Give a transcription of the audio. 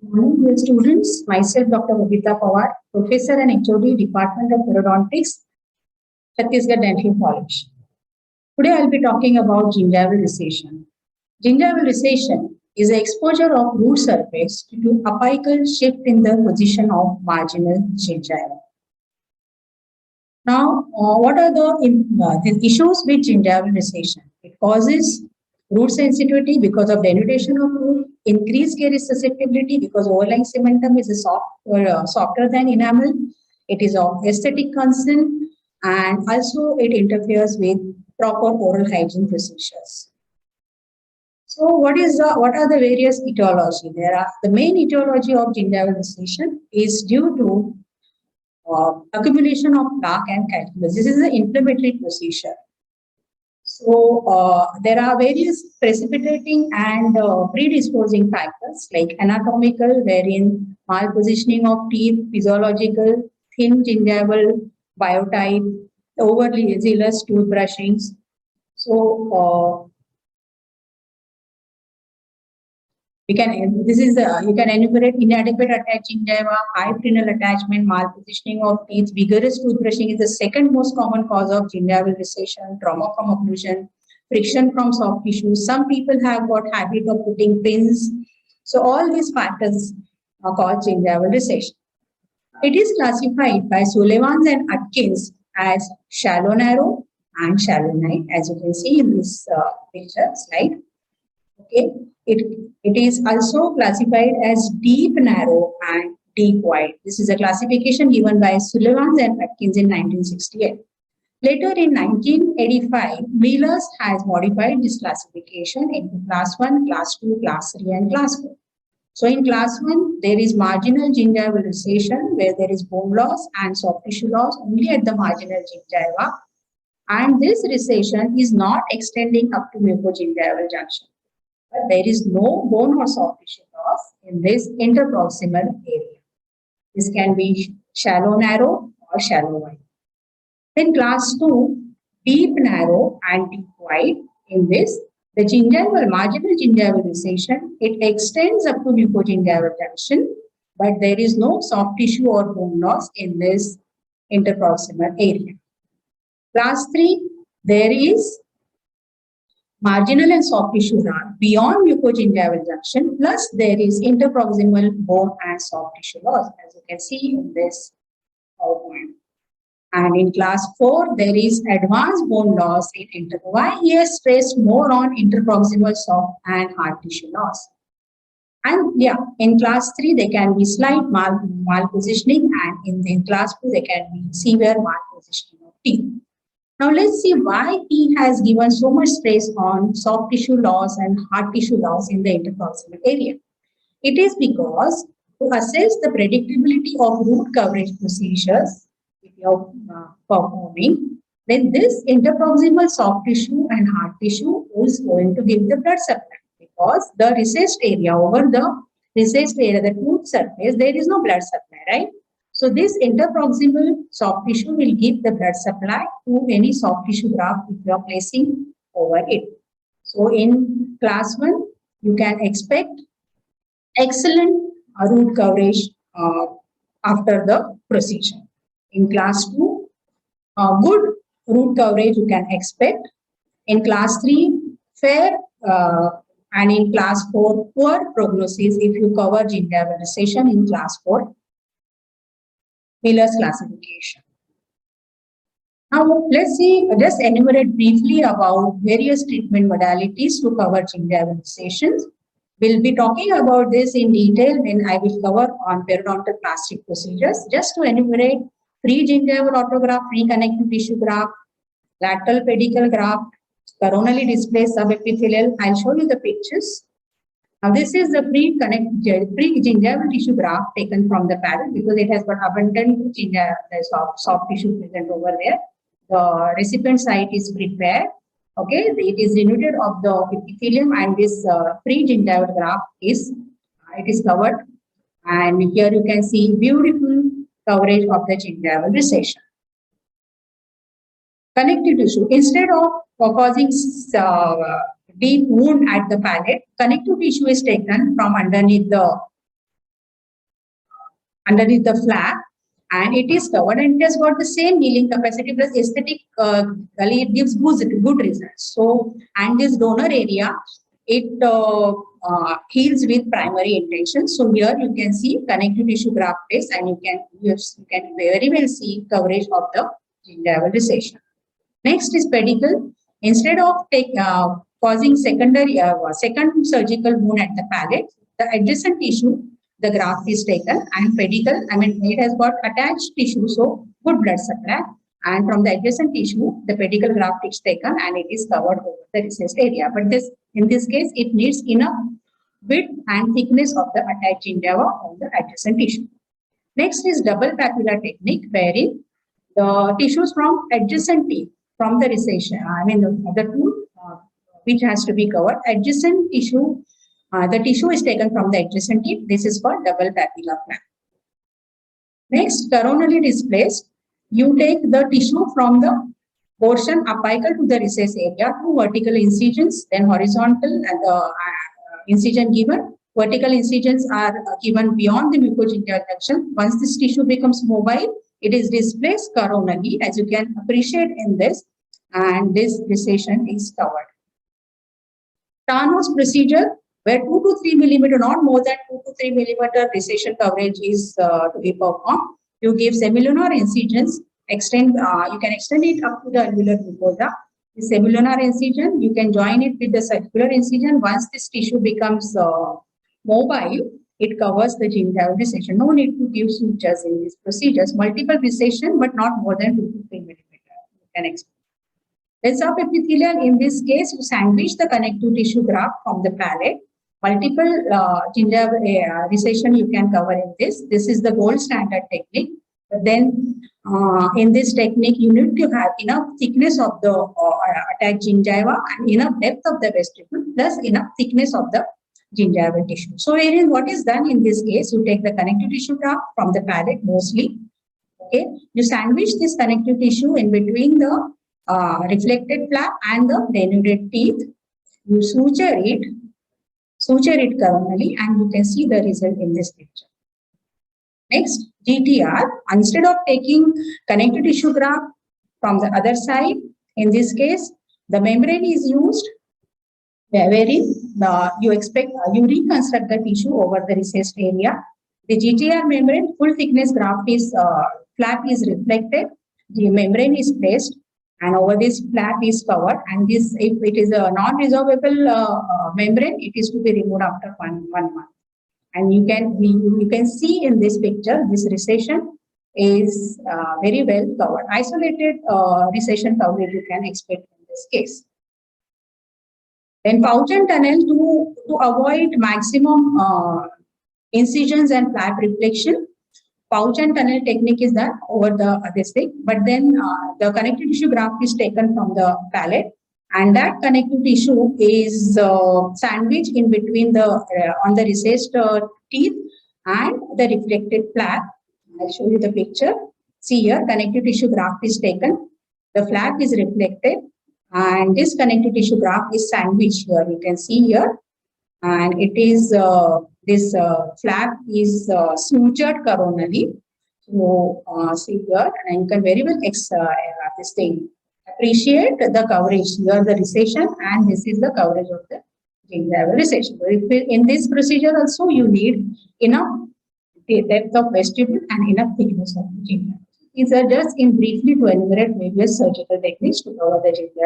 Morning, dear students. Myself, Dr. Babita Pawar, Professor and HOD, Department of Periodontics, Chhattisgarh Dental College. Today, I'll be talking about gingival recession. Gingival recession is the exposure of root surface to apical shift in the position of marginal gingiva. Now, what are the issues with gingival recession? It causes root sensitivity because of denudation of root, increased caries susceptibility because overlying cementum is softer than enamel. It is of aesthetic concern, and also it interferes with proper oral hygiene procedures. So, what are the various etiology? The main etiology of gingival recession is due to accumulation of plaque and calculus. This is an inflammatory procedure. So there are various precipitating and predisposing factors like anatomical, wherein malpositioning of teeth, physiological, thin gingival biotype, overly zealous toothbrushings. So you can enumerate inadequate attached gingiva, high frenal attachment, malpositioning of teeth, vigorous toothbrushing is the second most common cause of gingival recession, trauma from occlusion, friction from soft tissue. Some people have got habit of putting pins. So all these factors are called gingival recession. It is classified by Sullivans and Atkins as shallow narrow and shallow wide, as you can see in this picture slide. Okay. It is also classified as deep narrow and deep wide. This is a classification given by Sullivans and Atkins in 1968. Later in 1985, Wheelers has modified this classification into class 1, class 2, class 3 and class 4. So in class 1, there is marginal gingival recession where there is bone loss and soft tissue loss only at the marginal gingiva, and this recession is not extending up to mucogingival junction. But there is no bone or soft tissue loss in this interproximal area. This can be shallow narrow or shallow wide. Then class 2, deep narrow and deep wide. In this, the marginal gingival recession, it extends up to mucogingival junction, but there is no soft tissue or bone loss in this interproximal area. Class 3, there is marginal and soft tissue run beyond mucogingival junction, plus there is interproximal bone and soft tissue loss, as you can see in this PowerPoint. And in class 4, there is advanced bone loss in interproximal. Why he has stressed more on interproximal soft and hard tissue loss? And yeah, in class 3, there can be slight malpositioning, and in class 2, there can be severe malpositioning of teeth. Now let's see why he has given so much stress on soft tissue loss and hard tissue loss in the interproximal area. It is because to assess the predictability of root coverage procedures, if you are performing, then this interproximal soft tissue and hard tissue is going to give the blood supply, because the recessed area over the recessed area, the tooth surface, there is no blood supply, right? So this interproximal soft tissue will give the blood supply to any soft tissue graft if you are placing over it. So in class 1, you can expect excellent root coverage after the procedure. In class 2, good root coverage you can expect. In class 3, fair, and in class 4, poor prognosis if you cover gingival recession in class 4. Wheeler's classification. Now, let's see, just enumerate briefly about various treatment modalities to cover gingival recessions. We'll be talking about this in detail when I will cover on periodontal plastic procedures. Just to enumerate, free gingival autograft, free connective tissue graft, lateral pedicle graft, coronally displaced subepithelial. I'll show you the pictures. Now, this is the pre-gingival tissue graft taken from the palate because it has got abundant soft tissue present over there. The recipient site is prepared. Okay, it is denuded of the epithelium, and this pre-gingival graft is covered. And here you can see beautiful coverage of the gingival recession. Connective tissue, instead of causing deep wound at the palate, connective tissue is taken from underneath the underneath the flap, and it is covered and it has got the same healing capacity plus aesthetic it gives good results. So, and this donor area, it heals with primary intention. So here you can see connective tissue graft test, and you can very well see coverage of the gingival recession. Next is pedicle. Instead of causing second surgical wound at the palate, the adjacent tissue, the graft is taken, and pedicle, it has got attached tissue, so good blood supply. And from the adjacent tissue, the pedicle graft is taken and it is covered over the recessed area. But in this case, it needs enough width and thickness of the attached gingiva on the adjacent tissue. Next is double papilla technique, wherein the tissues from adjacent teeth, from the recession, the tooth which has to be covered, adjacent tissue, the tissue is taken from the adjacent teeth. This is called double papilla flap. Next, coronally displaced, you take the tissue from the portion apical to the recess area, two vertical incisions, then horizontal, and the incision given. Vertical incisions are given beyond the mucogingival junction. Once this tissue becomes mobile, it is displaced coronally, as you can appreciate in this, and this recession is covered. Tarnos procedure, where 2 to 3 millimeter, not more than 2 to 3 millimeter recession coverage is to be performed. You give semilunar incisions, you can extend it up to the alveolar mucosa. The semilunar incision, you can join it with the circular incision. Once this tissue becomes mobile, it covers the gingival recession. No need to give sutures in these procedures. Multiple recession, but not more than 2 to 3 millimeter. You can expect. Subepithelial, in this case, you sandwich the connective tissue graft from the palate. Multiple gingival recession you can cover in this. This is the gold standard technique. But then in this technique, you need to have enough thickness of the attached gingiva and enough depth of the vestibule plus enough thickness of the gingival tissue. So wherein what is done in this case, you take the connective tissue graft from the palate mostly. Okay, you sandwich this connective tissue in between the reflected flap and the denuded teeth. You suture it coronally, and you can see the result in this picture. Next, GTR. Instead of taking connective tissue graft from the other side, in this case, the membrane is used, wherein you reconstruct the tissue over the recessed area. The GTR membrane, full thickness graft flap is reflected, the membrane is placed, and over this flap is covered. And this, if it is a non-resorbable membrane, it is to be removed after one month. And you can see in this picture, this recession is very well covered. Isolated recession coverage you can expect in this case. Then pouch and tunnel, to avoid maximum incisions and flap reflection, pouch and tunnel technique is done over this thing. But then the connective tissue graft is taken from the palate, and that connective tissue is sandwiched in between the on the recessed teeth and the reflected flap. I'll show you the picture. See here, connective tissue graft is taken, the flap is reflected, and this connective tissue graft is sandwiched here. You can see here, and it is this flap is sutured coronally. So see here, and you can very well appreciate the coverage here, the recession, and this is the coverage of the gingival recession. So in this procedure also, you need enough depth of vestibule and enough thickness of the gingiva. These are just in briefly to enumerate various surgical techniques to cover the gingiva.